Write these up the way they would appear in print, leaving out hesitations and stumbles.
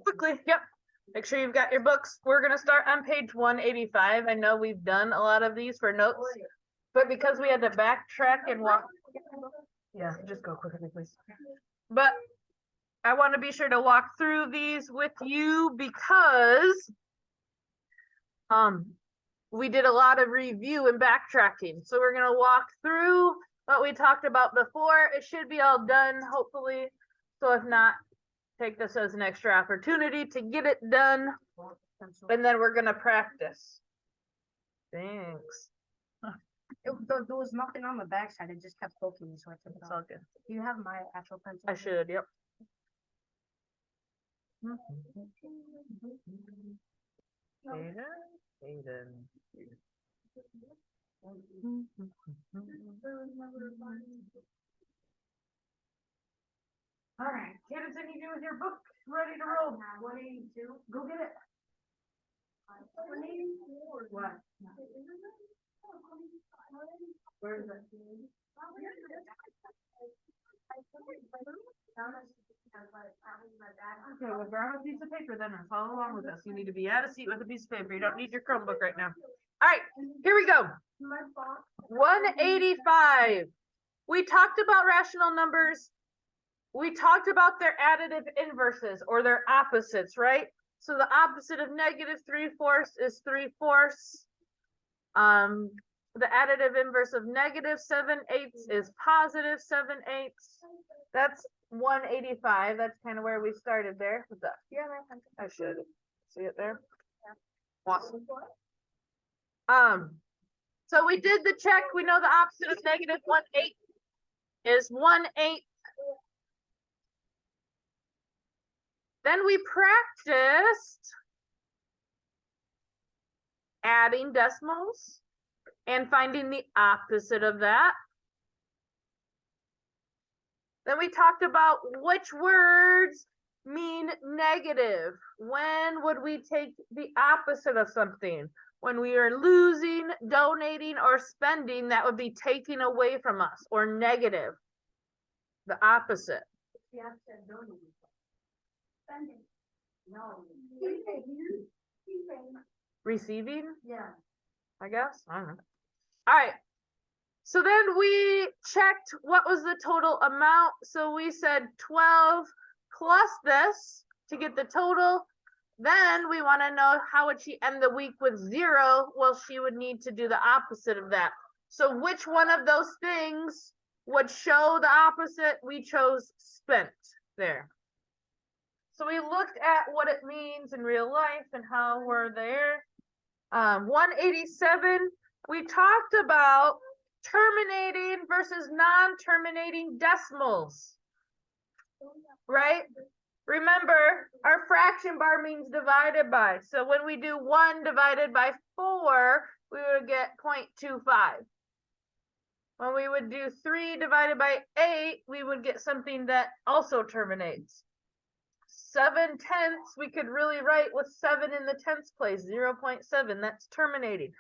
Quickly, yep. Make sure you've got your books. We're going to start on page 185. I know we've done a lot of these for notes, but because we had to backtrack and walk. Yeah, just go quickly, please. But I want to be sure to walk through these with you because we did a lot of review and backtracking. So we're going to walk through what we talked about before. It should be all done, hopefully. So if not, take this as an extra opportunity to get it done. And then we're going to practice. Thanks. There was nothing on the backside. It just kept poking me, so I took it off. All good. Do you have my actual pencil? I should, yep. Aiden. All right, kids, I need you with your book ready to roll. 182. Go get it. 184. What? Where is it? Okay, well, grab a piece of paper then and follow along with us. You need to be at a seat with a piece of paper. You don't need your Chromebook right now. All right, here we go. 185. We talked about rational numbers. We talked about their additive inverses or their opposites, right? So the opposite of negative 3/4 is 3/4. The additive inverse of negative 7/8 is positive 7/8. That's 185. That's kind of where we started there. What's that? Yeah, I should see it there. Awesome. So we did the check. We know the opposite of negative 1/8 is 1/8. Then we practiced adding decimals and finding the opposite of that. Then we talked about which words mean negative. When would we take the opposite of something? When we are losing, donating, or spending, that would be taking away from us, or negative. The opposite. Yeah, donating. Spending. No. Receiving? Yeah. I guess. I don't know. All right. So then we checked what was the total amount. So we said 12 plus this to get the total. Then we want to know how would she end the week with 0? Well, she would need to do the opposite of that. So which one of those things would show the opposite? We chose spent there. So we looked at what it means in real life and how we're there. 187, we talked about terminating versus non-terminating decimals, right? Remember, our fraction bar means divided by. So when we do 1 divided by 4, we would get 0.25. When we would do 3 divided by 8, we would get something that also terminates. 7/10, we could really write with 7 in the tenths place, 0.7, that's terminating.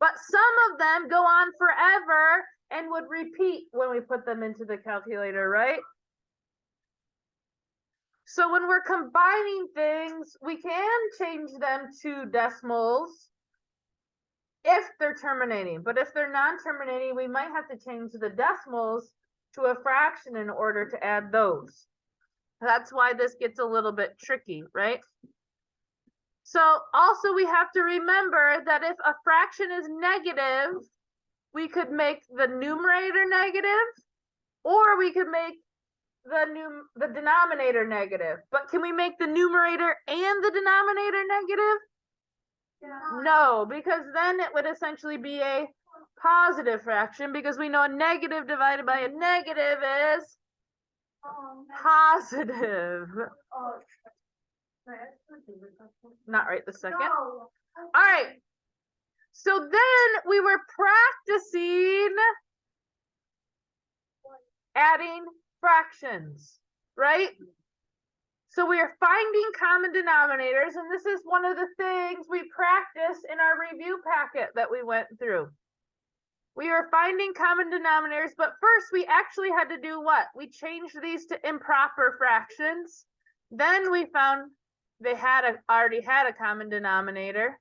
But some of them go on forever and would repeat when we put them into the calculator, right? So when we're combining things, we can change them to decimals if they're terminating. But if they're non-terminating, we might have to change the decimals to a fraction in order to add those. That's why this gets a little bit tricky, right? So also we have to remember that if a fraction is negative, we could make the numerator negative, or we could make the denominator negative. But can we make the numerator and the denominator negative? Yeah. No, because then it would essentially be a positive fraction, because we know a negative divided by a negative is positive. Not right this second. All right. So then we were practicing adding fractions, right? So we are finding common denominators, and this is one of the things we practiced in our review packet that we went through. We are finding common denominators, but first we actually had to do what? We changed these to improper fractions. Then we found they already had a common denominator.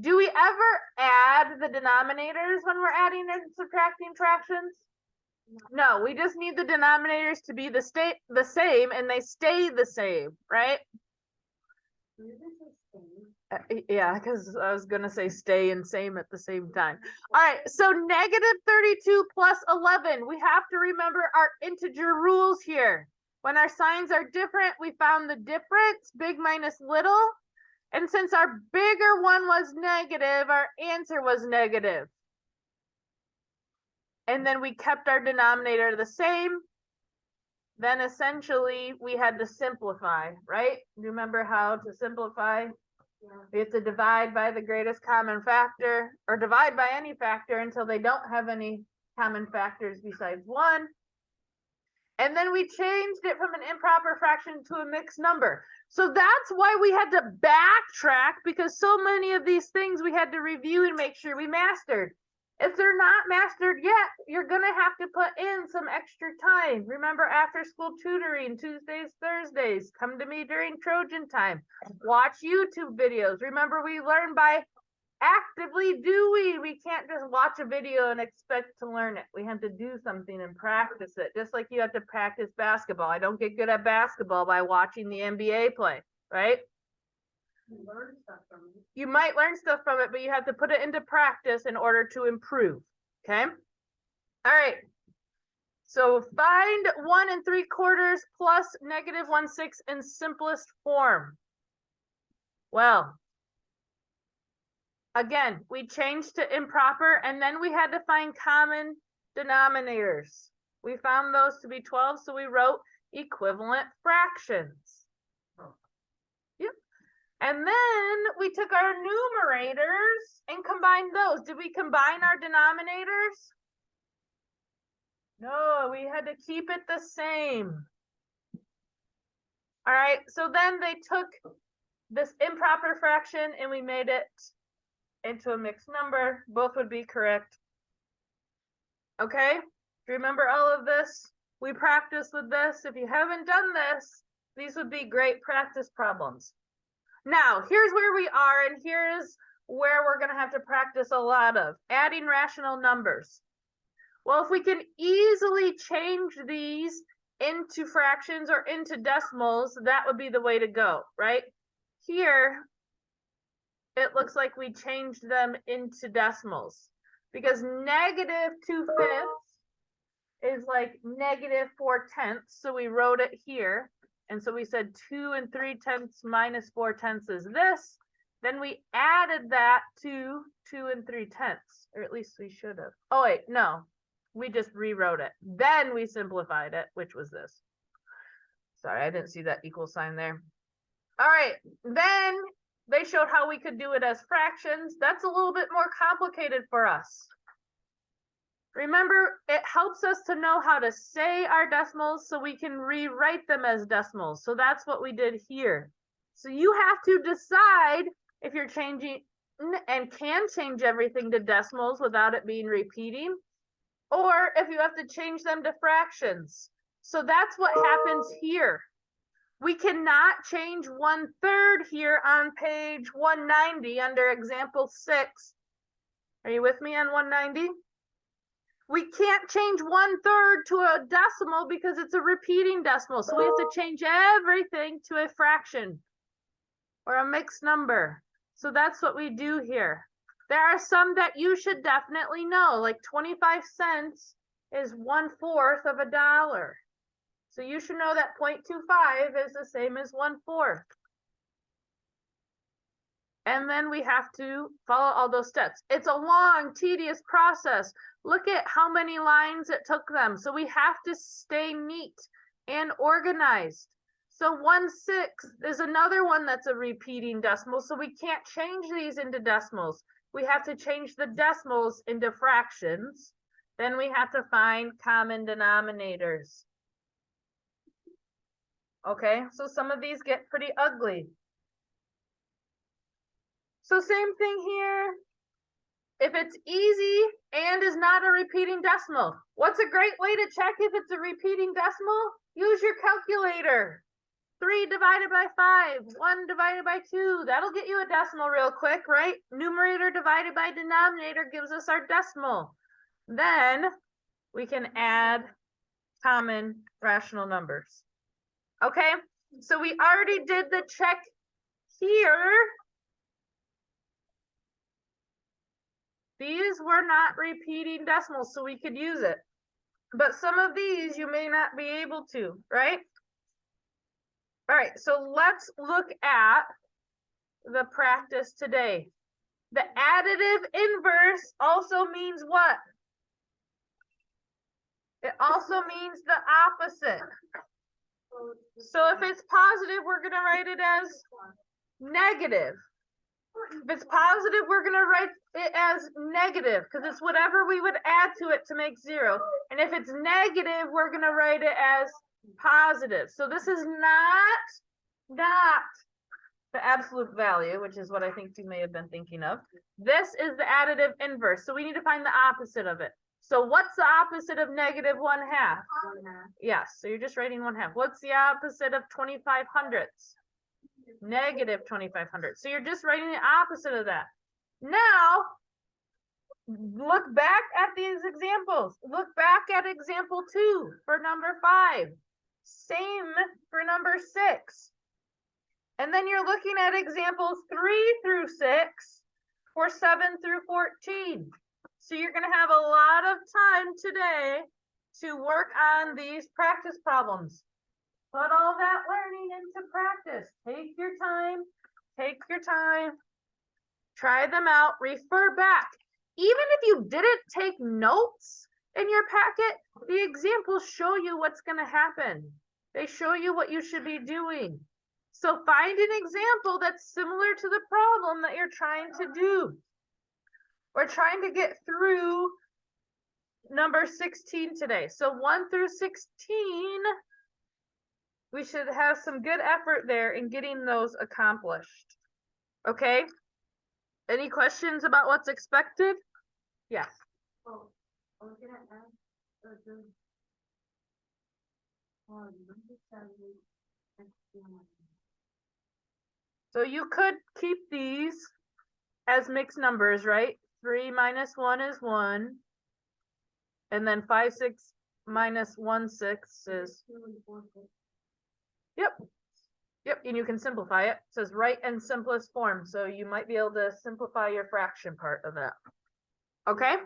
Do we ever add the denominators when we're adding and subtracting fractions? No, we just need the denominators to be the same, and they stay the same, right? Yeah, because I was gonna say stay and same at the same time. All right, so negative 32 plus 11. We have to remember our integer rules here. When our signs are different, we found the difference, big minus little. And since our bigger one was negative, our answer was negative. And then we kept our denominator the same. Then essentially we had to simplify, right? Remember how to simplify? We have to divide by the greatest common factor, or divide by any factor until they don't have any common factors besides one. And then we changed it from an improper fraction to a mixed number. So that's why we had to backtrack, because so many of these things we had to review and make sure we mastered. If they're not mastered yet, you're going to have to put in some extra time. Remember, after school tutoring, Tuesdays, Thursdays, come to me during Trojan time. Watch YouTube videos. Remember, we learn by actively doing. We can't just watch a video and expect to learn it. We have to do something and practice it, just like you have to practice basketball. I don't get good at basketball by watching the NBA play, right? Learn stuff from it. You might learn stuff from it, but you have to put it into practice in order to improve. Okay. All right. So find 1 3/4 plus negative 1/6 in simplest form. Well, again, we changed to improper, and then we had to find common denominators. We found those to be 12, so we wrote equivalent fractions. Yep. And then we took our numerators and combined those. Did we combine our denominators? No, we had to keep it the same. All right, so then they took this improper fraction and we made it into a mixed number. Both would be correct. Okay, remember all of this? We practiced with this. If you haven't done this, these would be great practice problems. Now, here's where we are, and here's where we're going to have to practice a lot of adding rational numbers. Well, if we can easily change these into fractions or into decimals, that would be the way to go, right? Here, it looks like we changed them into decimals, because negative 2/5 is like negative 4/10. So we wrote it here. And so we said 2 3/10 minus 4/10 is this. Then we added that to 2 3/10, or at least we should have. Oh, wait, no, we just rewrote it. Then we simplified it, which was this. Sorry, I didn't see that equal sign there. All right, then they showed how we could do it as fractions. That's a little bit more complicated for us. Remember, it helps us to know how to say our decimals so we can rewrite them as decimals. So that's what we did here. So you have to decide if you're changing and can change everything to decimals without it being repeating, or if you have to change them to fractions. So that's what happens here. We cannot change 1/3 here on page 190 under example 6. Are you with me on 190? We can't change 1/3 to a decimal because it's a repeating decimal. So we have to change everything to a fraction or a mixed number. So that's what we do here. There are some that you should definitely know, like 25 cents is 1/4 of a dollar. So you should know that 0.25 is the same as 1/4. And then we have to follow all those steps. It's a long, tedious process. Look at how many lines it took them. So we have to stay neat and organized. So 1/6 is another one that's a repeating decimal. So we can't change these into decimals. We have to change the decimals into fractions. Then we have to find common denominators. Okay, so some of these get pretty ugly. So same thing here. If it's easy and is not a repeating decimal, what's a great way to check if it's a repeating decimal? Use your calculator. 3 divided by 5, 1 divided by 2. That'll get you a decimal real quick, right? Numerator divided by denominator gives us our decimal. Then we can add common rational numbers. Okay, so we already did the check here. These were not repeating decimals, so we could use it. But some of these you may not be able to, right? All right, so let's look at the practice today. The additive inverse also means what? It also means the opposite. So if it's positive, we're going to write it as negative. If it's positive, we're going to write it as negative because it's whatever we would add to it to make 0. And if it's negative, we're going to write it as positive. So this is not the absolute value, which is what I think you may have been thinking of. This is the additive inverse. So we need to find the opposite of it. So what's the opposite of negative 1/2? 1/2. Yes, so you're just writing 1/2. What's the opposite of 25/100? Negative 25/100. So you're just writing the opposite of that. Now, look back at these examples. Look back at example 2 for number 5. Same for number 6. And then you're looking at examples 3 through 6 for 7 through 14. So you're going to have a lot of time today to work on these practice problems. Put all that learning into practice. Take your time. Take your time. Try them out. Refer back. Even if you didn't take notes in your packet, the examples show you what's going to happen. They show you what you should be doing. So find an example that's similar to the problem that you're trying to do. We're trying to get through number 16 today. So 1 through 16, we should have some good effort there in getting those accomplished. Okay? Any questions about what's expected? Yes. Oh, I was gonna ask So you could keep these as mixed numbers, right? 3 minus 1 is 1. And then 5, 6 minus 1, 6 is, yep. Yep, and you can simplify it. It says write in simplest form. So you might be able to simplify your fraction part of that. Okay?